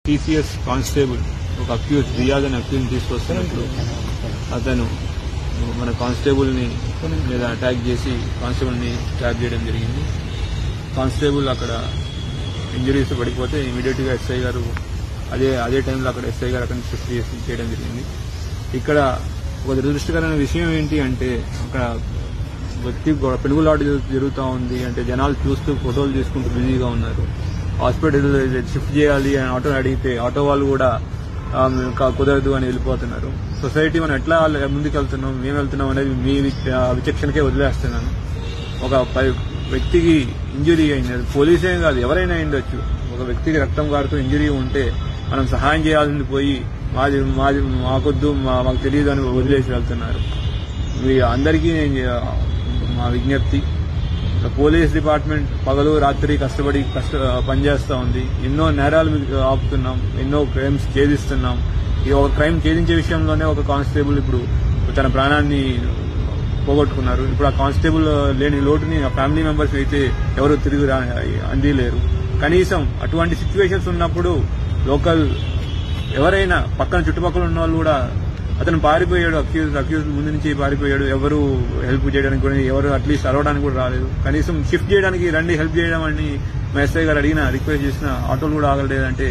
TCS constable ఒక accuse Riyaz అనే accuse తీసుకొస్తున్నప్పుడు అతను మన కానిస్టేబుల్ ని మీద అటాక్ చేసి కానిస్టేబుల్ ని ట్రాప్ చేయడం జరిగింది. కానిస్టేబుల్ అక్కడ ఇంజరీస్ పడిపోతే ఇమీడియట్ గా ఎస్ఐ గారు అదే టైంలో అక్కడ ఎస్ఐ గారు అక్కడ షిఫ్ట్ చేయడం జరిగింది. ఇక్కడ ఒక దురదృష్టకరమైన విషయం ఏంటి అంటే అక్కడ వ్యక్తి పెనుగులాట జరుగుతూ ఉంది. అంటే జనాలు చూస్తూ ఫోటోలు తీసుకుంటూ బిజీగా ఉన్నారు. హాస్పిటల్ షిఫ్ట్ చేయాలి అని ఆటో అడిగితే ఆటో వాళ్ళు కూడా కుదరదు అని వెళ్ళిపోతున్నారు. సొసైటీ మనం ఎట్లా ముందుకు వెళ్తున్నాం, మేము వెళ్తున్నాం అనేది మీ విచక్షణకే వదిలేస్తున్నాను. ఒక వ్యక్తికి ఇంజరీ అయింది, పోలీసే కాదు ఎవరైనా అయిండొచ్చు. ఒక వ్యక్తికి రక్తం కారుతూ ఇంజరీ ఉంటే మనం సహాయం చేయాల్సింది పోయి మాకొద్దు మాకు తెలియదు అని వదిలేసి వెళ్తున్నారు. అందరికీ మా విజ్ఞప్తి, పోలీస్ డిపార్ట్మెంట్ పగలు రాత్రి కష్టపడి పనిచేస్తూ ఉంది. ఎన్నో నేరాలు ఆపుతున్నాం, ఎన్నో క్రైమ్స్ ఛేదిస్తున్నాం. ఈ ఒక క్రైమ్ ఛేదించే విషయంలోనే ఒక కానిస్టేబుల్ ఇప్పుడు తన ప్రాణాన్ని పోగొట్టుకున్నారు. ఇప్పుడు ఆ కానిస్టేబుల్ లేని లోటుని ఆ ఫ్యామిలీ మెంబర్స్ అయితే ఎవరు తిరిగి అందిలేరు. కనీసం అటువంటి సిచ్యువేషన్స్ ఉన్నప్పుడు లోకల్ ఎవరైనా పక్కన చుట్టుపక్కల ఉన్న వాళ్ళు కూడా అతను పారిపోయాడు, అక్యూజ్ ముందు నుంచి పారిపోయాడు, ఎవరు హెల్ప్ చేయడానికి కూడా ఎవరు అట్లీస్ట్ అరవడానికి కూడా రాలేదు. కనీసం షిఫ్ట్ చేయడానికి రండి హెల్ప్ చేయడం అని మా ఎస్ఐ గారు అడిగినా రిక్వెస్ట్ చేసిన ఆటోలు కూడా ఆగలేదంటే